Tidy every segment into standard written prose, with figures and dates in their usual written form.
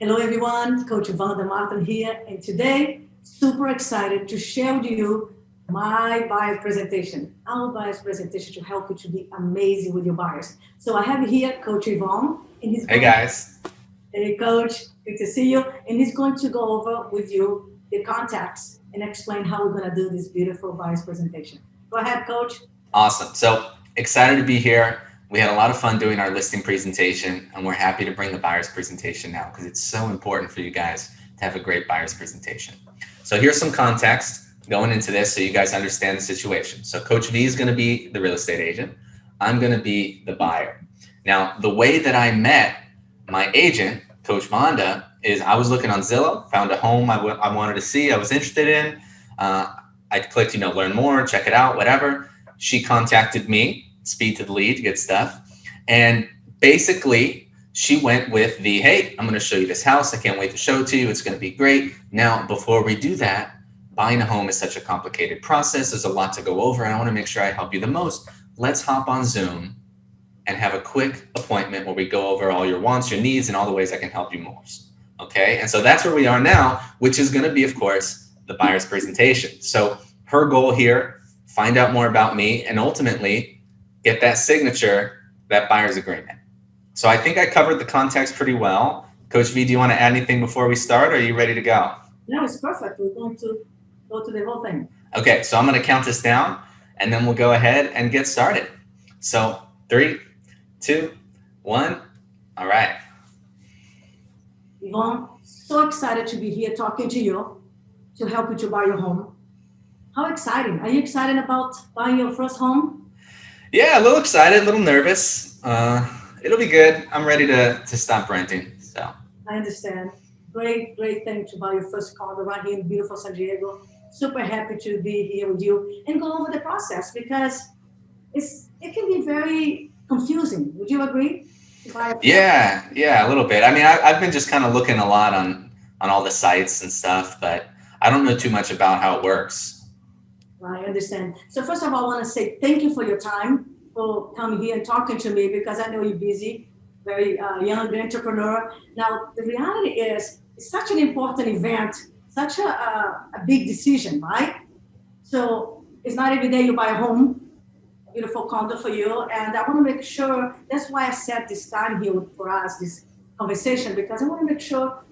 Hello everyone, Coach Vanda Martin here, and today super excited to share with you my buyer's presentation, our buyer's presentation to help you to be amazing with your buyers. So I have here Coach Yvonne, and he's Hey going. guys. Hey Coach, good to see you, and he's going to go over with you the contacts and explain how we're going to do this beautiful buyer's presentation. Go ahead, Coach. Awesome. So excited to be here. We had a lot of fun doing our listing presentation, and we're happy to bring the buyer's presentation now because it's so important for you guys to have a great buyer's presentation. So here's some context going into this so you guys understand the situation. So Coach V is going to be the real estate agent. I'm going to be the buyer. Now, the way that I met my agent, Coach Vanda, is I was looking on Zillow, found a home I wanted to see, I was interested in. I clicked, learn more, check it out, whatever. She contacted me, speed to the lead, good stuff. And basically, she went with the, hey, I'm going to show you this house. I can't wait to show it to you. It's going to be great. Now, before we do that, buying a home is such a complicated process. There's a lot to go over. And I want to make sure I help you the most. Let's hop on Zoom and have a quick appointment where we go over all your wants, your needs, and all the ways I can help you most. Okay. And so that's where we are now, which is going to be, of course, the buyer's presentation. So her goal here, find out more about me, and ultimately get that signature, that buyer's agreement. So I think I covered the context pretty well. Coach V, do you want to add anything before we start, or are you ready to go? No, it's perfect. We're going to go to the whole thing. Okay, so I'm going to count us down, and then we'll go ahead and get started. So 3, 2, 1. All right. Yvonne, so excited to be here talking to you to help you to buy your home. How exciting. Are you excited about buying your first home? Yeah, a little excited, a little nervous. It'll be good. I'm ready to stop renting. So I understand. Great, great thing to buy your first condo right here in beautiful San Diego. Super happy to be here with you and go over the process because it can be very confusing. Would you agree? To buy yeah, a little bit. I mean, I've been just kind of looking a lot on all the sites and stuff, but I don't know too much about how it works. I understand. So first of all, I want to say thank you for your time for coming here and talking to me because I know you're busy, very young entrepreneur. Now, the reality is it's such an important event, such a big decision, right? So it's not every day you buy a home, a beautiful condo for you. And I want to make sure, that's why I set this time here for us, this conversation, because I want to make sure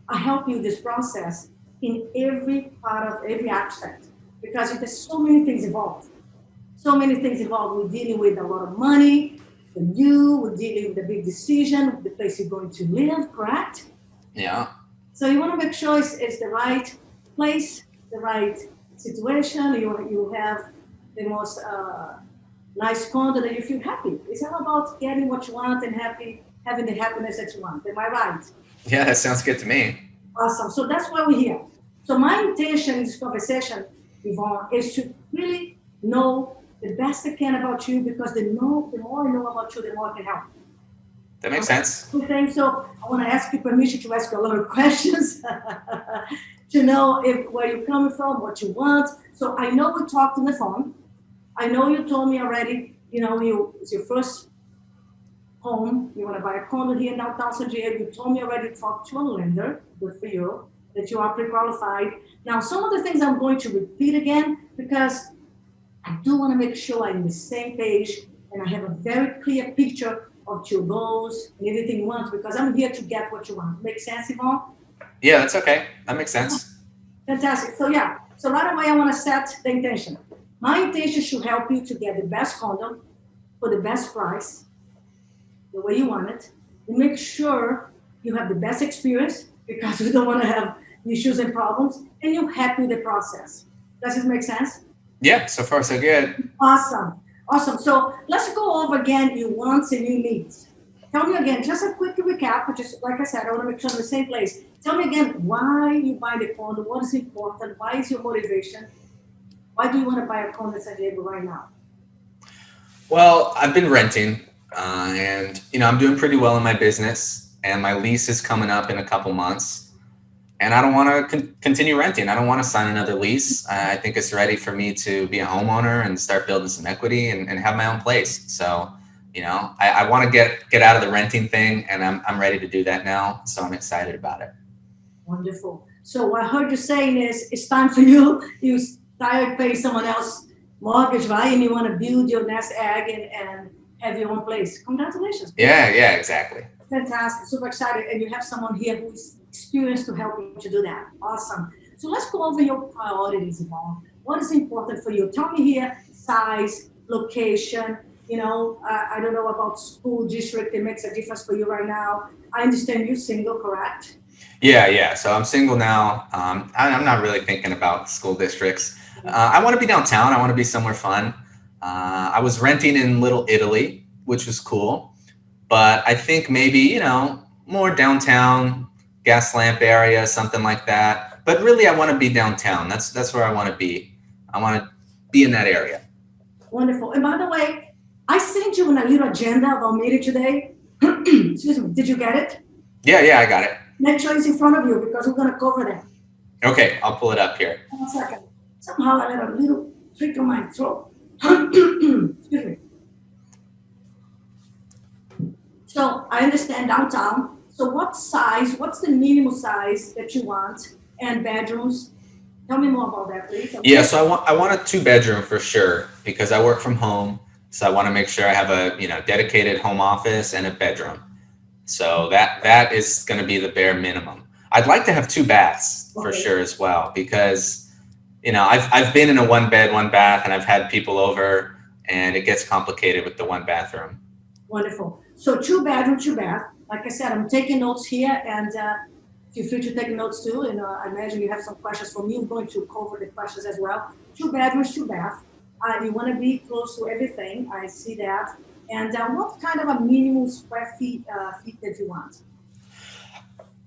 I help you this process in every part of every aspect because there's so many things involved. So many things involved. We're dealing with a lot of money for you. We're dealing with a big decision, the place you're going to live, correct? Yeah. So you want to make sure it's the right place, the right situation. You have the most nice condo that you feel happy. It's all about getting what you want and having the happiness that you want. Am I right? Yeah, that sounds good to me. Awesome. So that's why we're here. So my intention in this conversation, Yvonne, is to really know the best I can about you because the more I know about you, the more I can help. That makes sense. Okay, so I want to ask you permission to ask you a lot of questions to know if where you're coming from, what you want. So I know we talked on the phone. I know you told me already, it's your first home. You want to buy a condo here in downtown San Diego. You told me already to talk to a lender. Good for you that you are pre-qualified. Now, some of the things I'm going to repeat again because I do want to make sure I'm on the same page and I have a very clear picture of your goals and everything you want because I'm here to get what you want. Make sense, Yvonne? Yeah, that's okay. That makes sense. Fantastic. So yeah, so right away I want to set the intention. My intention should help you to get the best condo for the best price, the way you want it, and make sure you have the best experience because we don't want to have issues and problems, and you're happy with the process. Does this make sense? Yeah, so far so good. Awesome. Awesome. So let's go over again your wants and your needs. Tell me again, just a quick recap, just like I said, I want to make sure I'm in the same place. Tell me again why you buy the condo, what is important, why is your motivation, why do you want to buy a condo in San Diego right now? Well, I've been renting, and I'm doing pretty well in my business, and my lease is coming up in a couple months, and I don't want to continue renting. I don't want to sign another lease. I think it's ready for me to be a homeowner and start building some equity and have my own place. So I want to get out of the renting thing, and I'm ready to do that now. So I'm excited about it. Wonderful. So what I heard you saying is it's time for you. You tired paying someone else mortgage, right? And you want to build your nest egg and have your own place. Congratulations. Yeah, exactly. Fantastic. Super excited. And you have someone here who is experienced to help you to do that. Awesome. So let's go over your priorities, Yvonne. What is important for you? Tell me here size, location. I don't know about school district. It makes a difference for you right now. I understand you're single, correct? Yeah. So I'm single now. I'm not really thinking about school districts. I want to be downtown. I want to be somewhere fun. I was renting in Little Italy, which was cool, but I think maybe, more downtown, gas lamp area, something like that. But really, I want to be downtown. That's where I want to be. I want to be in that area. Wonderful. And by the way, I sent you in a little agenda of our meeting today. Excuse me. Did you get it? Yeah, I got it. Make sure it's in front of you because we're going to cover that. Okay, I'll pull it up here. 1 second. Somehow I got a little trick in my throat. Excuse me. So I understand downtown. So what's the minimum size that you want? And bedrooms? Tell me more about that, please. Yeah, so I want a 2 bedroom for sure because I work from home. So I want to make sure I have a dedicated home office and a bedroom. So that is going to be the bare minimum. I'd like to have 2 baths for Okay. sure as well because I've been in a 1 bed, 1 bath, and I've had people over, and it gets complicated with the 1 bathroom. Wonderful. So 2 bedroom, 2 bath. Like I said, I'm taking notes here and feel free to take notes too. And I imagine you have some questions for me. I'm going to cover the questions as well. 2 bedrooms, 2 bath. You want to be close to everything. I see that. And what kind of a minimum square feet that you want?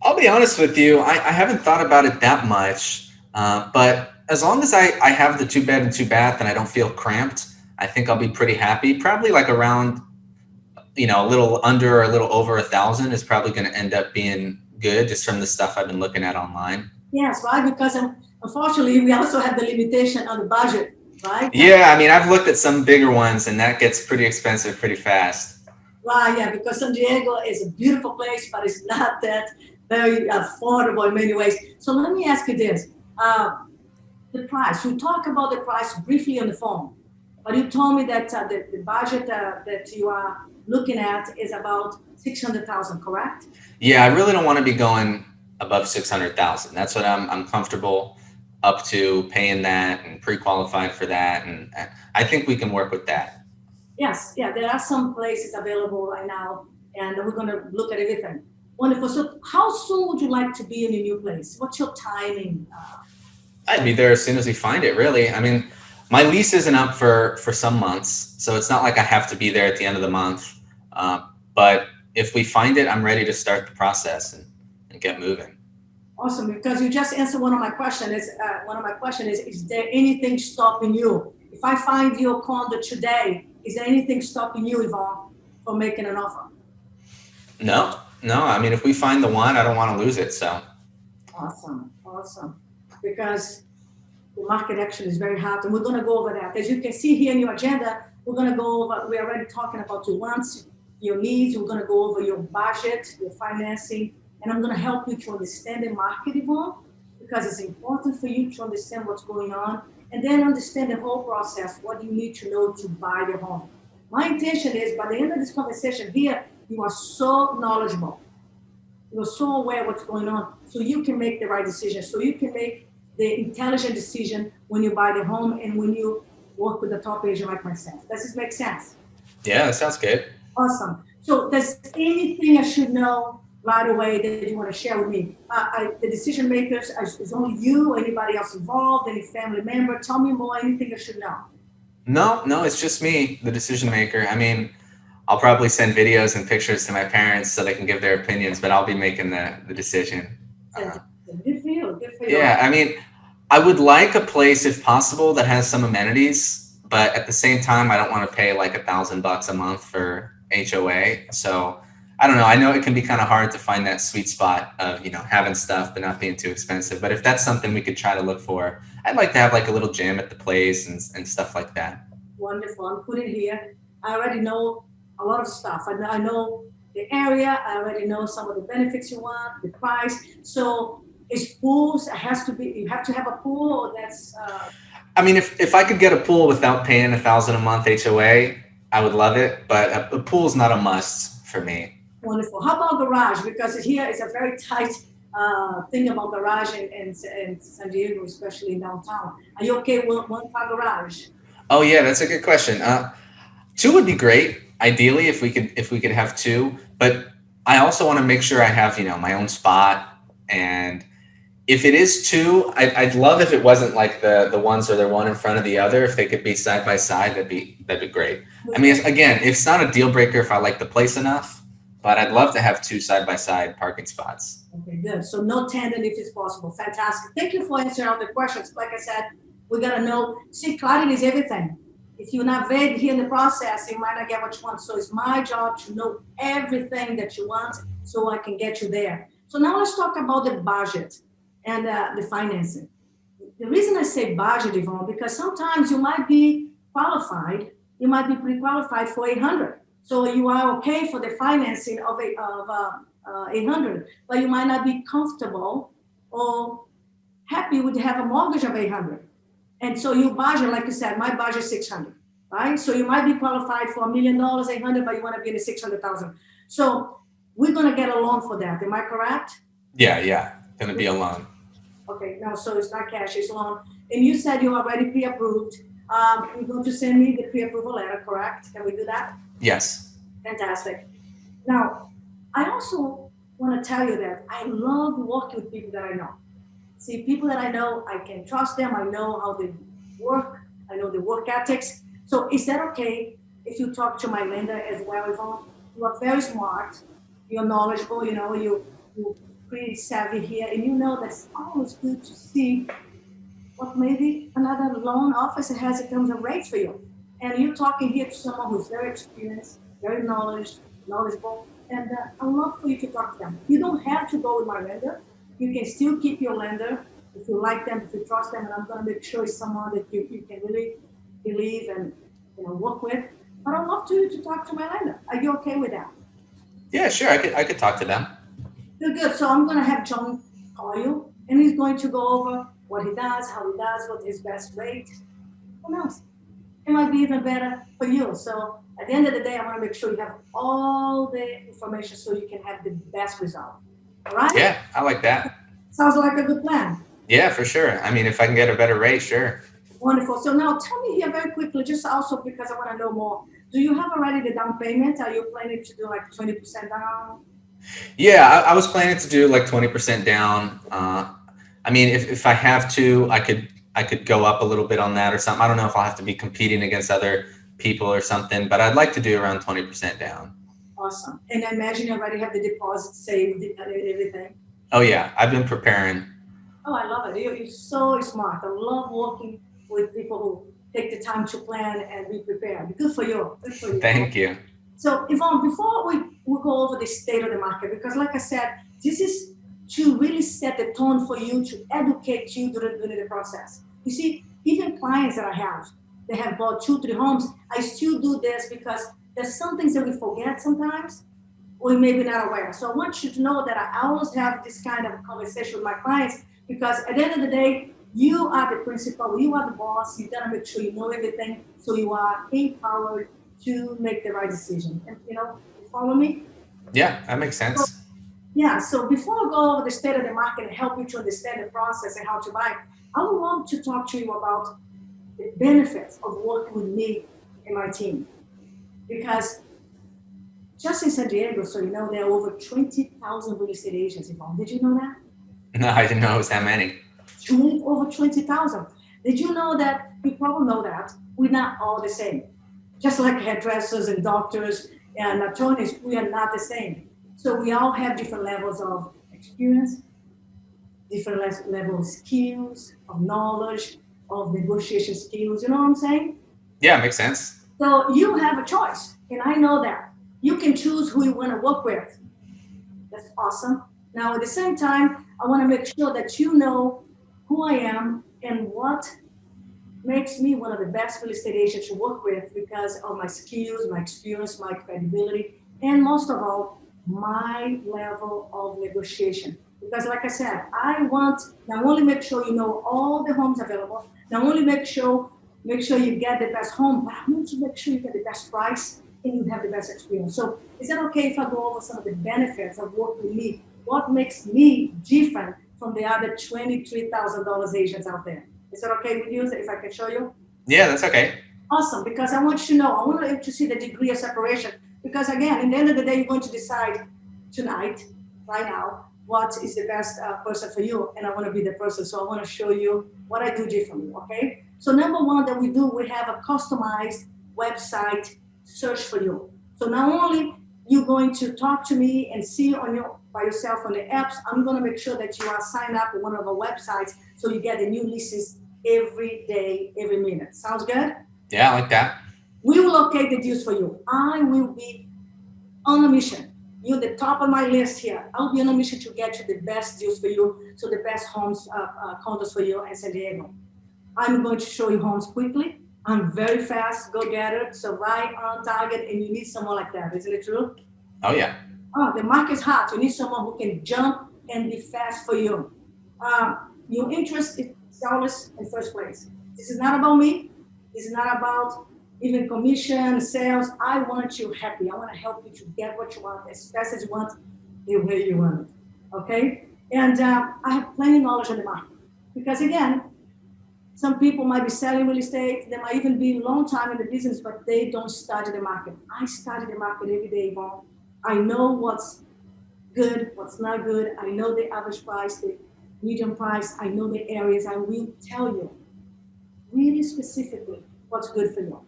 I'll be honest with you, I haven't thought about it that much, but as long as I have the 2 bed and 2 bath and I don't feel cramped, I think I'll be pretty happy. Probably like around, a little under or a little over 1,000 is probably going to end up being good just from the stuff I've been looking at online. Yes, right. Because unfortunately, we also have the limitation on the budget, right? Yeah, I mean, I've looked at some bigger ones and that gets pretty expensive pretty fast. Right, yeah, because San Diego is a beautiful place, but it's not that very affordable in many ways. So let me ask you this: the price. We talked about the price briefly on the phone, but you told me that the budget that you are looking at is about 600,000, correct? Yeah, I really don't want to be going above 600,000. That's what I'm comfortable up to paying that and pre-qualified for that. And I think we can work with that. Yes, yeah, there are some places available right now, and we're going to look at everything. Wonderful. So, how soon would you like to be in a new place? What's your timing? I'd be there as soon as we find it, really. I mean, my lease isn't up for some months, so it's not like I have to be there at the end of the month. But if we find it, I'm ready to start the process and get moving. Awesome, because you just answered one of my questions. One of my questions is there anything stopping you? If I find your condo today, is there anything stopping you, Yvonne, from making an offer? No. I mean, if we find the one, I don't want to lose it. So Awesome, awesome. Because the market actually is very hot, and we're going to go over that. As you can see here in your agenda, we're going to go over, we're already talking about your wants, your needs. We're going to go over your budget, your financing, and I'm going to help you to understand the market, Yvonne, because it's important for you to understand what's going on and then understand the whole process, what you need to know to buy the home. My intention is by the end of this conversation here, you are so knowledgeable. You're so aware of what's going on, so you can make the right decision. So you can make the intelligent decision when you buy the home and when you work with a top agent like myself. Does this make sense? yeah, that sounds good. Awesome. So does anything I should know right away that you want to share with me? The decision makers, is only you, anybody else involved, any family member? Tell me more, anything I should know. No, it's just me, the decision maker. I mean, I'll probably send videos and pictures to my parents so they can give their opinions, but I'll be making the decision. Uh, Good for you. Good for you. yeah, I mean, I would like a place if possible that has some amenities, but at the same time, I don't want to pay like $1,000 a month for HOA. So I don't know. I know it can be kind of hard to find that sweet spot of, having stuff but not being too expensive. But if that's something we could try to look for, I'd like to have like a little gym at the place and stuff like that. Wonderful. I'm putting here. I already know a lot of stuff. I know the area. I already know some of the benefits you want, the price. So is pools has to be. You have to have a pool, or that's I mean, if I could get a pool without paying 1,000 a month HOA, I would love it. But a pool's not a must for me. wonderful. How about garage? Because here is a very tight thing about garage in San Diego, especially in downtown. Are you okay with one car garage? Oh yeah, that's a good question. Two would be great, ideally, if we could have two. But I also want to make sure I have my own spot. And if it is two, I'd love if it wasn't like the ones where they're one in front of the other. If they could be side by side, that'd be great. I mean, again, it's not a deal breaker if I like the place enough, but I'd love to have two side by side parking spots. Okay, good. So no tandem if it's possible. Fantastic. Thank you for answering all the questions. Like I said, we gotta know. See, clarity is everything. If you're not vague here in the process, you might not get what you want. So it's my job to know everything that you want so I can get you there. So now let's talk about the budget and the financing. The reason I say budget, Yvonne, because sometimes you might be qualified, you might be pre-qualified for 800. So you are okay for the financing of 800, but you might not be comfortable or happy with have a mortgage of 800. And so you budget, like you said, my budget is 600, right? So you might be qualified for $1 million, 800, but you want to be in the 600,000. So we're going to get a loan for that. Am I correct? Yeah, yeah, gonna be a loan. Okay, no, so it's not cash, it's loan. And you said you already pre-approved. You're going to send me the pre-approval letter, correct? Can we do that? Yes. Fantastic. Now, I also want to tell you that I love working with people that I know. See, people that I know, I can trust them. I know how they work. I know the work ethics. So is that okay if you talk to my lender as well, Yvonne? You are very smart. You're knowledgeable. You're pretty savvy here, and you know that's always good to see what maybe another loan officer has in terms of rates for you. And you're talking here to someone who's very experienced, very knowledgeable, and I love for you to talk to them. You don't have to go with my lender. You can still keep your lender if you like them, if you trust them, and I'm going to make sure it's someone that you can really believe and work with. But I'd love to talk to my lender. Are you okay with that? Yeah, sure. I could talk to them. Good, good. So I'm going to have John call you, and he's going to go over what he does, how he does, what his best rate. Who knows? It might be even better for you. So at the end of the day, I want to make sure you have all the information so you can have the best result. All right? Yeah, I like that. Sounds like a good plan. Yeah, for sure. I mean, if I can get a better rate, sure. Wonderful. So now tell me here very quickly, just also because I want to know more. Do you have already the down payment? Are you planning to do like 20% down? Yeah, I was planning to do like 20% down. I mean, if I have to, I could go up a little bit on that or something. I don't know if I'll have to be competing against other people or something, but I'd like to do around 20% down. Awesome. And I imagine you already have the deposit saved and everything. Oh yeah, I've been preparing. Oh, I love it. You're so smart. I love working with people who take the time to plan and be prepared. Good for you. Good for you. Thank you. So, Yvonne, before we go over the state of the market, because like I said, this is to really set the tone for you, to educate you during the process. You see, even clients that I have, they have bought two, three homes. I still do this because there's some things that we forget sometimes, or we may be not aware. So I want you to know that I always have this kind of conversation with my clients because at the end of the day, you are the principal, you are the boss, you gotta make sure you know everything so you are empowered to make the right decision. And you follow me? Yeah, that makes So, sense. yeah, so before I go over the state of the market and help you to understand the process and how to buy, I would love to talk to you about the benefits of working with me and my team. Because just in San Diego, so you know, there are over 20,000 real estate agents involved. Did you know that? No, I didn't know it was that many. Over 20,000. Did you know that? You probably know that we're not all the same. Just like hairdressers and doctors and attorneys, we are not the same. So we all have different levels of experience, different level of skills, of knowledge, of negotiation skills. You know what I'm saying? Yeah, makes sense. So you have a choice, and I know that. You can choose who you want to work with. That's awesome. Now, at the same time, I want to make sure that you know who I am and what makes me one of the best real estate agents to work with because of my skills, my experience, my credibility, and most of all, my level of negotiation. Because like I said, I want not only make sure you know all the homes available, not only make sure you get the best home, but I want to make sure you get the best price and you have the best experience. So is that okay if I go over some of the benefits of working with me? What makes me different from the other $23,000 agents out there? Is that okay with you if I can show you? Yeah, that's okay. Awesome, because I want you to know, I want you to see the degree of separation. Because again, in the end of the day, you're going to decide tonight, right now, what is the best person for you, and I want to be the person. So I want to show you what I do differently. Okay. So number one that we do, we have a customized website search for you. So not only you're going to talk to me and see on your by yourself on the apps, I'm going to make sure that you are signed up with one of our websites so you get the new listings every day, every minute. Sounds good? Yeah, I like that. We will locate the deals for you. I will be on a mission. You're the top of my list here. I'll be on a mission to get you the best deals for you, so the best homes, condos for you in San Diego. I'm going to show you homes quickly. I'm very fast, go getter, so right on target, and you need someone like that. Isn't it true? Oh yeah. Oh, the market's hot. You need someone who can jump and be fast for you. Your interest is always in first place. This is not about me. This is not about even commission, sales. I want you happy. I want to help you to get what you want as fast as you want, the way you want it. Okay? And I have plenty of knowledge on the market. Because again, some people might be selling real estate. They might even be a long time in the business, but they don't study the market. I study the market every day, Yvonne. I know what's good, what's not good. I know the average price, the medium price. I know the areas. I will tell you really specifically what's good for you.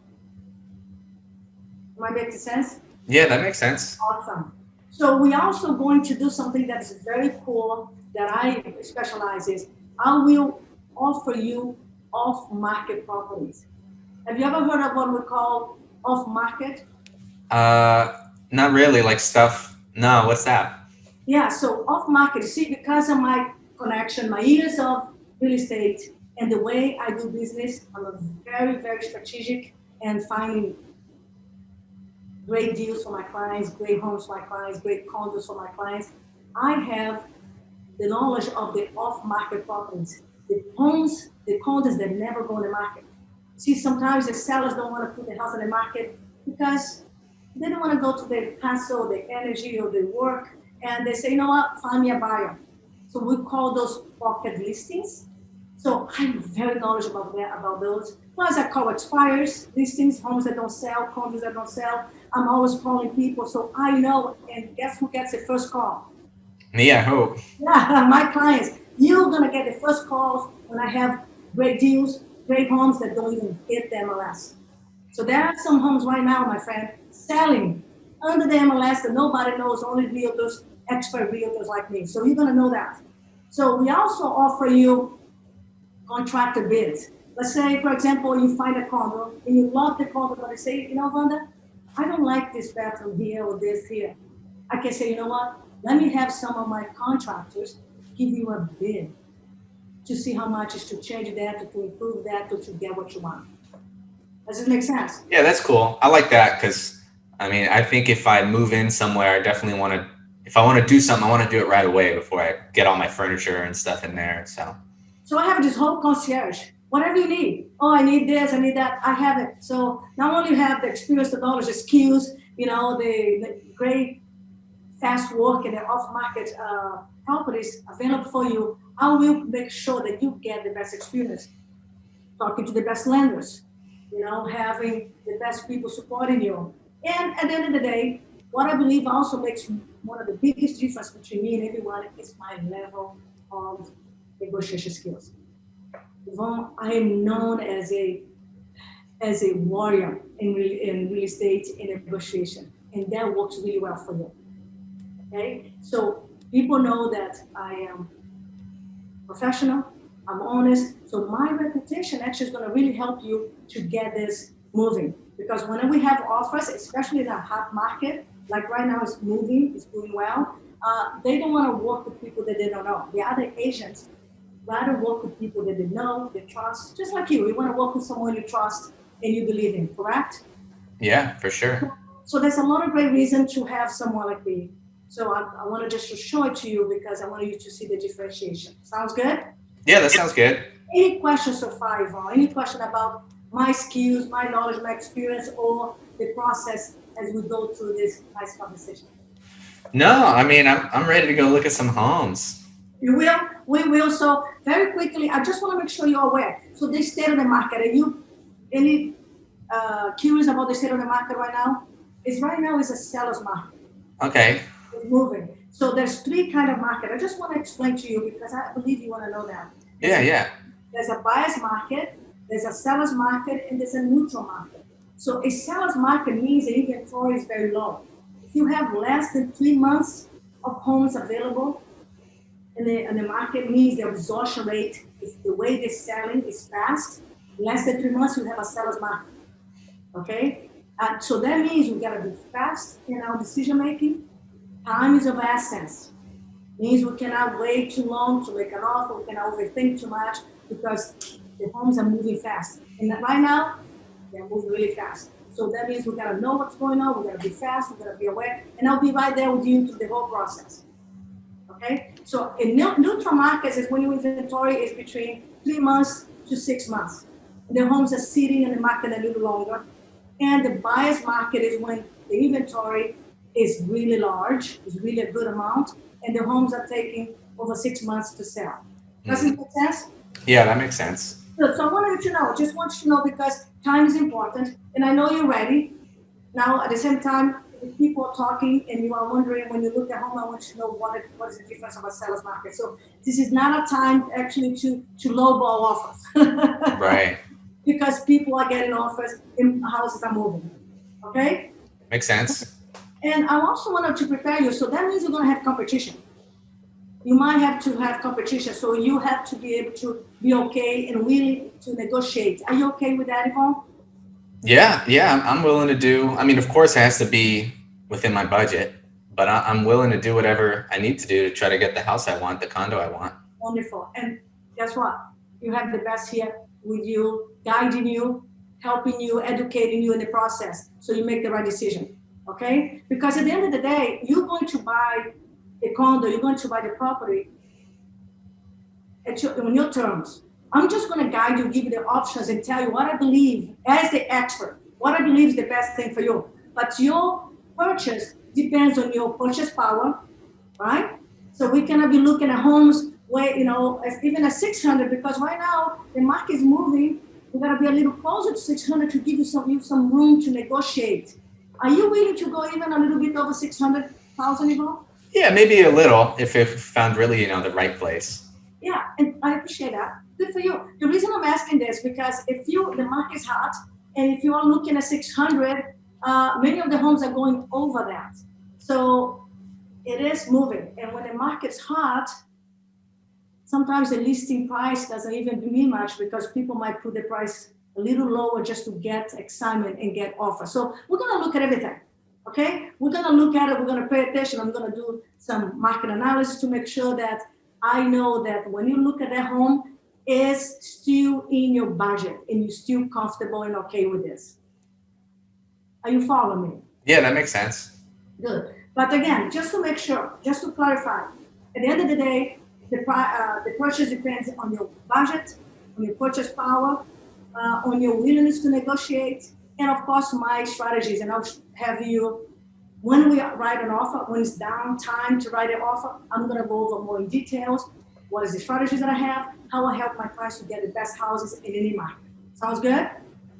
Am I making sense? Yeah, that makes sense. Awesome. So we also going to do something that is very cool that I specialize in. I will offer you off-market properties. Have you ever heard of what we call off-market? Not really like stuff. No, what's that? Yeah, so off-market, you see, because of my connection, my years of real estate, and the way I do business, I'm a very, very strategic and finding great deals for my clients, great homes for my clients, great condos for my clients. I have the knowledge of the off-market properties, the homes, the condos that never go on the market. See, sometimes the sellers don't want to put the house on the market because they don't want to go to the hassle, the energy, or the work, and they say, you know what, find me a buyer. So we call those pocket listings. So I'm very knowledgeable about those. Plus, I call expires listings, homes that don't sell, condos that don't sell. I'm always calling people, so I know. And guess who gets the first call? Me, I hope. Yeah, my clients. You're gonna get the first calls when I have great deals, great homes that don't even hit the MLS. So there are some homes right now, my friend, selling under the MLS that nobody knows, only realtors, expert realtors like me. So you're gonna know that. So we also offer you contractor bids. Let's say, for example, you find a condo and you love the condo, but you say, you know, Vanda, I don't like this bathroom here or this here. I can say, you know what? Let me have some of my contractors give you a bid to see how much is to change that, to improve that, to get what you want. Does it make sense? Yeah, that's cool. I like that because I mean, I think if I move in somewhere, I definitely want to. If I want to do something, I want to do it right away before I get all my furniture and stuff in there. So. So I have this whole concierge. Whatever you need. Oh, I need this, I need that. I have it. So not only have the experience, the knowledge, the skills, the great fast work and the off-market properties available for you, I will make sure that you get the best experience. Talking to the best lenders, having the best people supporting you. And at the end of the day, what I believe also makes one of the biggest difference between me and everyone is my level of negotiation skills. Yvonne, I am known as a warrior in real estate and negotiation, and that works really well for you. Okay, so people know that I am professional, I'm honest. So my reputation actually is going to really help you to get this moving. Because when we have offers, especially in a hot market, like right now it's moving, it's doing well, they don't want to work with people that they don't know. The other agents, rather work with people that they know, they trust, just like you. You want to work with someone you trust and you believe in, correct? Yeah, for sure. So there's a lot of great reason to have someone like me. So I want to just to show it to you because I want you to see the differentiation. Sounds good? Yeah, that sounds good. Any questions so far, Yvonne? Any question about my skills, my knowledge, my experience, or the process as we go through this nice conversation? No, I mean, I'm ready to go look at some homes. You will, we will. So very quickly, I just want to make sure you're aware. So the state of the market, are you any curious about the state of the market right now? Is right now is a seller's market. Okay. It's moving. So there's three kind of market. I just want to explain to you because I believe you want to know that. Yeah, yeah. There's a buyer's market, there's a seller's market, and there's a neutral market. So a seller's market means the inventory is very low. If you have less than 3 months of homes available in the market, means the absorption rate is the way they're selling is fast. Less than 3 months, you have a seller's market. Okay? So that means we gotta be fast in our decision making. Time is of essence. Means we cannot wait too long to make an offer. We cannot overthink too much because the homes are moving fast. And right now, they're moving really fast. So that means we gotta know what's going on. We gotta be fast. We gotta be aware. And I'll be right there with you through the whole process. Okay? So in neutral markets is when your inventory is between 3 months to 6 months. The homes are sitting in the market a little longer. And the buyer's market is when the inventory is really large, is really a good amount, and the homes are taking over 6 months to sell. Does it make sense? Yeah, that makes sense. So I wanted you to know, just want you to know because time is important, and I know you're ready. Now, at the same time, if people are talking and you are wondering when you look at home, I want you to know what is the difference of a seller's market. So this is not a time actually to lowball offers. Right. Because people are getting offers and houses are moving. Okay? Makes sense. And I also wanted to prepare you. So that means you're going to have competition. You might have to have competition. So you have to be able to be okay and willing to negotiate. Are you okay with that, Yvonne? Yeah, yeah, I'm willing to do. I mean, of course, it has to be within my budget, but I'm willing to do whatever I need to do to try to get the house I want, the condo I want. Wonderful. And guess what? You have the best here with you, guiding you, helping you, educating you in the process so you make the right decision. Okay? Because at the end of the day, you're going to buy a condo, you're going to buy the property on your terms. I'm just going to guide you, give you the options, and tell you what I believe as the expert, what I believe is the best thing for you. But your purchase depends on your purchase power, right? So we cannot be looking at homes where, even at 600, because right now the market is moving. We got to be a little closer to 600 to give you some room to negotiate. Are you willing to go even a little bit over 600,000, Yvonne? Yeah, maybe a little if found really, the right place. Yeah, and I appreciate that. Good for you. The reason I'm asking this because if the market's hot and if you are looking at 600, many of the homes are going over that. So it is moving. And when the market's hot, sometimes the listing price doesn't even mean much because people might put the price a little lower just to get excitement and get offer. So we're going to look at everything. Okay? We're going to look at it. We're going to pay attention. I'm going to do some market analysis to make sure that I know that when you look at that home, is still in your budget and you're still comfortable and okay with this. Are you following me? Yeah, that makes sense. Good. But again, just to make sure, just to clarify, at the end of the day, the purchase depends on your budget, on your purchase power, on your willingness to negotiate, and of course my strategies. And I'll have you, when we write an offer, when it's down time to write an offer, I'm going to go over more in details. What is the strategies that I have? How I help my clients to get the best houses in any market. Sounds good?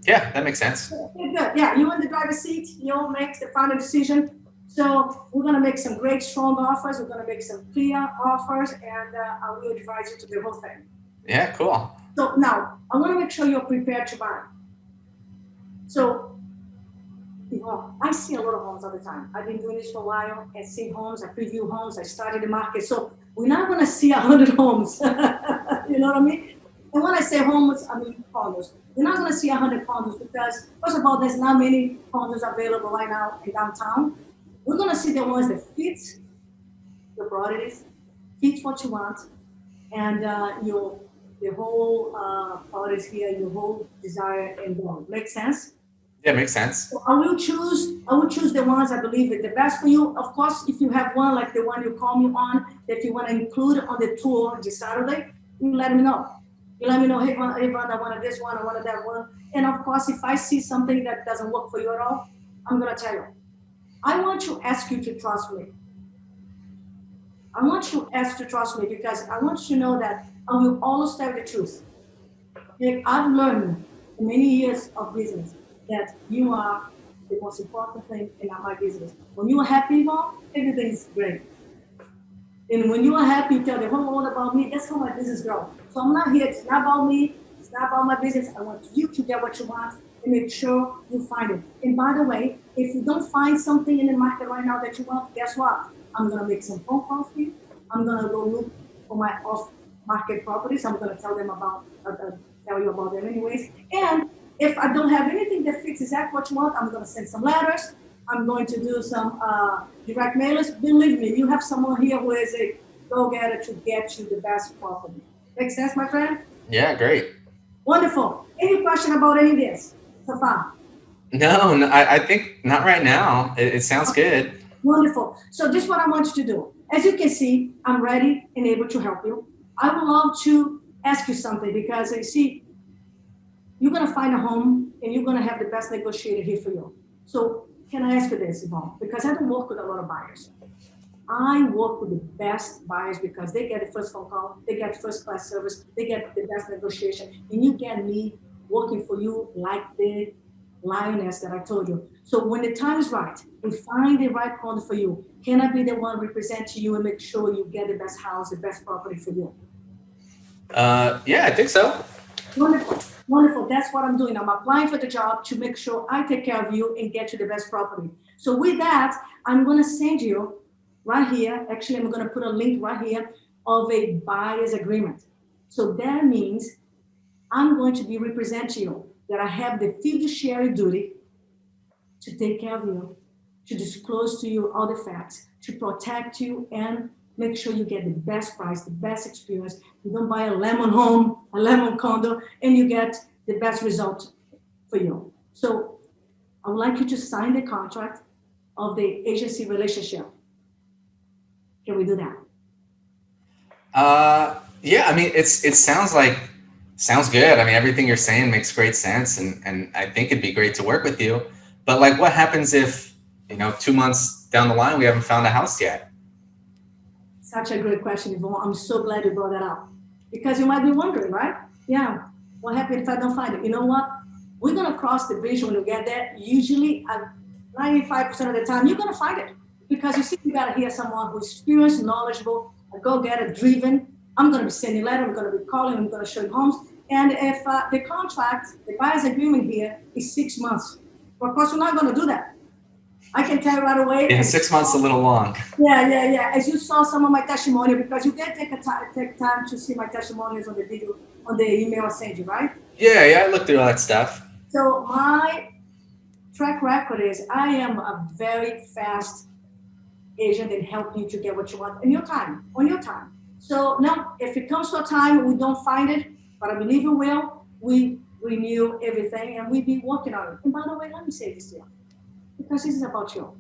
Yeah, that makes sense. Okay, good. Yeah, you in the driver's seat. You'll make the final decision. So we're going to make some great, strong offers. We're going to make some clear offers, and I will advise you to the whole thing. Yeah, cool. So now, I want to make sure you're prepared to buy. So, I see a lot of homes all the time. I've been doing this for a while. I see homes, I preview homes, I study the market. So we're not going to see 100 homes. You know what I mean? And when I say homes, I mean condos. We're not going to see 100 condos because, first of all, there's not many condos available right now in downtown. We're going to see the ones that fit your priorities, fit what you want, and your the whole thought is here, your whole desire and goal. Make sense? Yeah, makes sense. So I will choose the ones I believe is the best for you. Of course, if you have one like the one you call me on, that you want to include on the tour this Saturday, you let me know. You let me know, hey, Vanda, I wanted this one, I wanted that one. And of course, if I see something that doesn't work for you at all, I'm gonna tell you. I want to ask you to trust me. I want you ask to trust me because I want you to know that I will always tell the truth. Like I've learned in many years of business that you are the most important thing in my business. When you are happy, Yvonne, everything is great. And when you are happy, you tell the whole world about me. That's how my business grows. So I'm not here. It's not about me. It's not about my business. I want you to get what you want and make sure you find it. And by the way, if you don't find something in the market right now that you want, guess what? I'm gonna make some phone calls for you. I'm gonna go look for my off-market properties. I'm gonna tell them about, tell you about them anyways. And if I don't have anything that fits exactly what you want, I'm gonna send some letters. I'm going to do some direct mailers. Believe me, you have someone here who is a go-getter to get you the best property. Make sense, my friend? Yeah, great. Wonderful. Any question about any of this so far? No, no I think not right now. It sounds good. Wonderful. So this is what I want you to do. As you can see, I'm ready and able to help you. I would love to ask you something because you see, you're gonna find a home and you're gonna have the best negotiator here for you. So can I ask you this, Yvonne? Because I don't work with a lot of buyers. I work with the best buyers because they get the first phone call, they get first class service, they get the best negotiation, and you get me working for you like the lioness that I told you. So when the time is right, we find the right product for you. Can I be the one represent to you and make sure you get the best house, the best property for you? Yeah, I think so. Wonderful, wonderful. That's what I'm doing. I'm applying for the job to make sure I take care of you and get you the best property. So with that, I'm gonna send you right here. Actually, I'm gonna put a link right here of a buyer's agreement. So that means I'm going to be representing you that I have the fiduciary duty to take care of you, to disclose to you all the facts, to protect you and make sure you get the best price, the best experience. You don't buy a lemon home, a lemon condo, and you get the best result for you. So I would like you to sign the contract of the agency relationship. Can we do that? Yeah, I mean, it sounds like sounds good. I mean, everything you're saying makes great sense, and I think it'd be great to work with you. But like, what happens if 2 months down the line we haven't found a house yet? Such a great question, Yvonne. I'm so glad you brought that up because you might be wondering, right? Yeah, what happens if I don't find it? You know what? We're gonna cross the bridge when we get there. Usually, 95% of the time, you're gonna find it because you see, you gotta hear someone who's experienced, knowledgeable, a go-getter, driven. I'm gonna be sending letters. I'm gonna be calling. I'm gonna show you homes. And if the contract, the buyer's agreement here is 6 months, of course, we're not gonna do that. I can tell you right away. Yeah, 6 months a little long. Yeah, yeah, yeah. As you saw some of my testimonial, because you can take time to see my testimonials on the video, on the email I sent you, right? Yeah, I looked through all that stuff. So my track record is I am a very fast agent in helping you to get what you want in your time, on your time. So now, if it comes to a time we don't find it, but I believe we will, we renew everything and we be working on it. And by the way, let me say this here, because this is about you.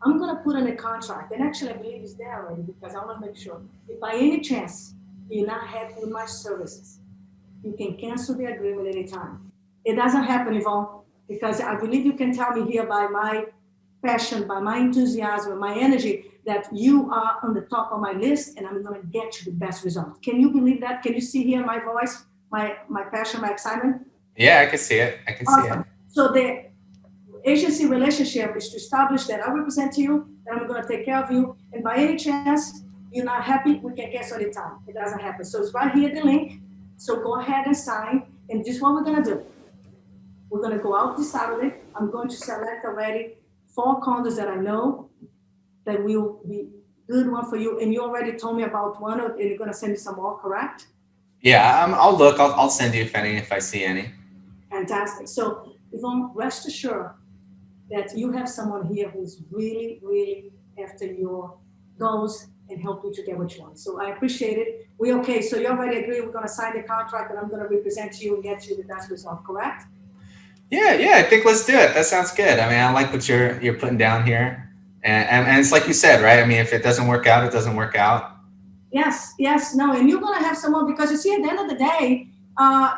I'm gonna put in a contract, and actually I believe it's there already because I want to make sure if by any chance you're not happy with my services, you can cancel the agreement anytime. It doesn't happen, Yvonne, because I believe you can tell me here by my passion, by my enthusiasm, my energy, that you are on the top of my list and I'm gonna get you the best result. Can you believe that? Can you see here my voice, my passion, my excitement? Yeah, I can see it. I can see it. Awesome. So the agency relationship is to establish that I represent you, that I'm going to take care of you, and by any chance you're not happy, we can cancel anytime. It doesn't happen. So it's right here, the link. So go ahead and sign. And this is what we're going to do. We're going to go out this Saturday. I'm going to select already 4 condos that I know that will be good one for you. And you already told me about one, and you're going to send me some more, correct? Yeah, I'll look. I'll send you if I see any. Fantastic. So Yvonne, rest assured that you have someone here who's really, really after your goals and help you to get what you want. So I appreciate it. We okay. So you already agree we're going to sign the contract and I'm going to represent you and get you the best result, correct? Yeah, I think let's do it. That sounds good. I mean, I like what you're putting down here. And it's like you said, right? I mean, if it doesn't work out, it doesn't work out. Yes, no. And you're going to have someone, because you see, at the end of the day,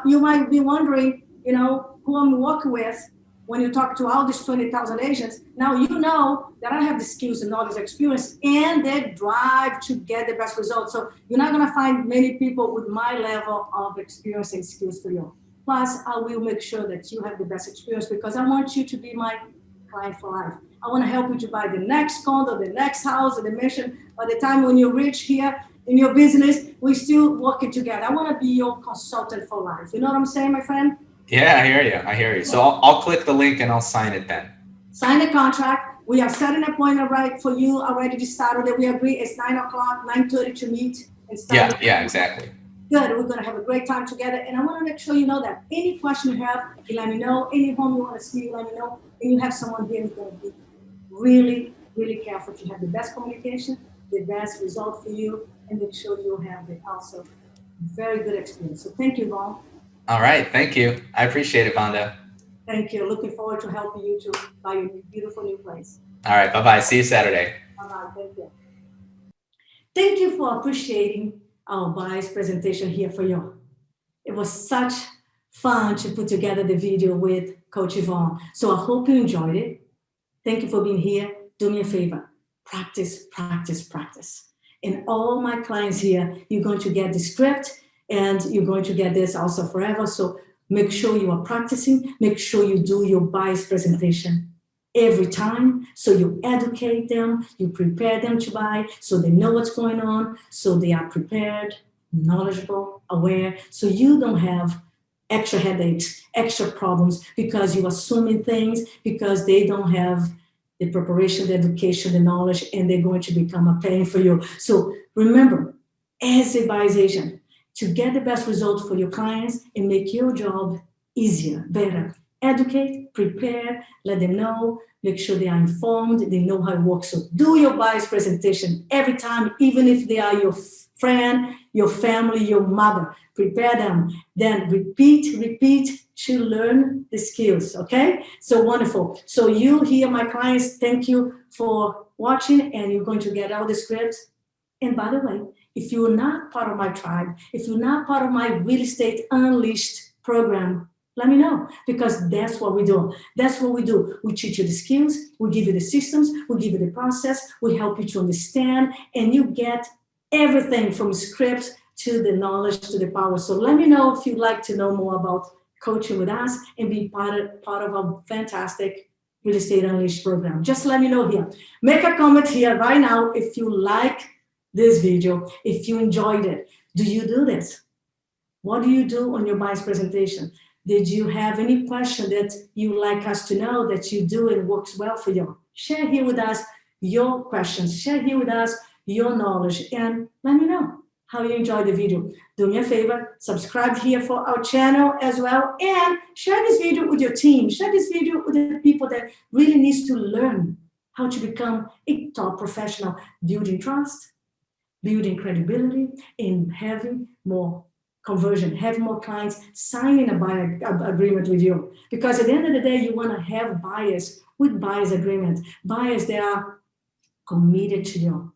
you might be wondering, who I'm working with when you talk to all these 20,000 agents. Now you know that I have the skills and knowledge, experience, and the drive to get the best results. So you're not going to find many people with my level of experience and skills for you. Plus, I will make sure that you have the best experience because I want you to be my client for life. I want to help you to buy the next condo, the next house, the mansion. By the time when you reach here in your business, we're still working together. I want to be your consultant for life. You know what I'm saying, my friend? Yeah, I hear you. So I'll click the link and I'll sign it then. Sign the contract. We are setting an appointment right for you already this Saturday. We agree it's 9 o'clock, 9:30 to meet and start. Yeah, exactly. Good. We're going to have a great time together. And I want to make sure you know that any question you have, you let me know. Any home you want to see, you let me know. And you have someone here who's going to be really, really careful to have the best communication, the best result for you, and make sure you have the also very good experience. So thank you, Vaughn. All right. Thank you. I appreciate it, Vanda. Thank you. Looking forward to helping you to buy your beautiful new place. All right. Bye-bye. See you Saturday. Bye-bye. Thank you. Thank you for appreciating our buyer's presentation here for you. It was such fun to put together the video with Coach Yvonne. So I hope you enjoyed it. Thank you for being here. Do me a favor. Practice, practice, practice. And all my clients here, you're going to get the script and you're going to get this also forever. So make sure you are practicing. Make sure you do your buyer's presentation every time. So you educate them, you prepare them to buy so they know what's going on, so they are prepared, knowledgeable, aware, so you don't have extra headaches, extra problems because you're assuming things, because they don't have the preparation, the education, the knowledge, and they're going to become a pain for you. So remember, as a buyer's agent, to get the best results for your clients and make your job easier, better, educate, prepare, let them know, make sure they are informed, they know how it works. So do your buyer's presentation every time, even if they are your friend, your family, your mother. Prepare them. Then repeat to learn the skills, okay? So wonderful. So you here, my clients, thank you for watching, and you're going to get all the scripts. And by the way, if you're not part of my tribe, if you're not part of my Real Estate Unleashed program, let me know, because that's what we do. That's what we do. We teach you the skills, we give you the systems, we give you the process, we help you to understand, and you get everything from scripts to the knowledge to the power. So let me know if you'd like to know more about coaching with us and be part of a fantastic Real Estate Unleashed program. Just let me know here. Make a comment here right now if you like this video, if you enjoyed it. Do you do this? What do you do on your buyer's presentation? Did you have any question that you like us to know that you do and works well for you? Share here with us your questions. Share here with us your knowledge, and let me know how you enjoyed the video. Do me a favor, subscribe here for our channel as well, and share this video with your team. Share this video with the people that really needs to learn how to become a top professional, building trust, building credibility, and having more conversion, have more clients signing a buyer agreement with you. Because at the end of the day, you want to have buyers with buyers agreement, buyers that are committed to you,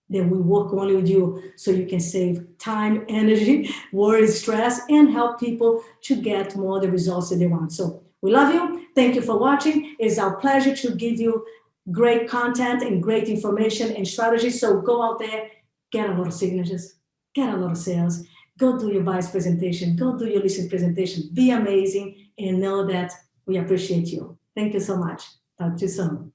that will work only with you so you can save time, energy, worry, stress, and help people to get more the results that they want. So we love you. Thank you for watching. It's our pleasure to give you great content and great information and strategy. So go out there, get a lot of signatures, get a lot of sales. Go do your buyer's presentation. Go do your listing presentation. Be amazing and know that we appreciate you. Thank you so much. Talk to you soon.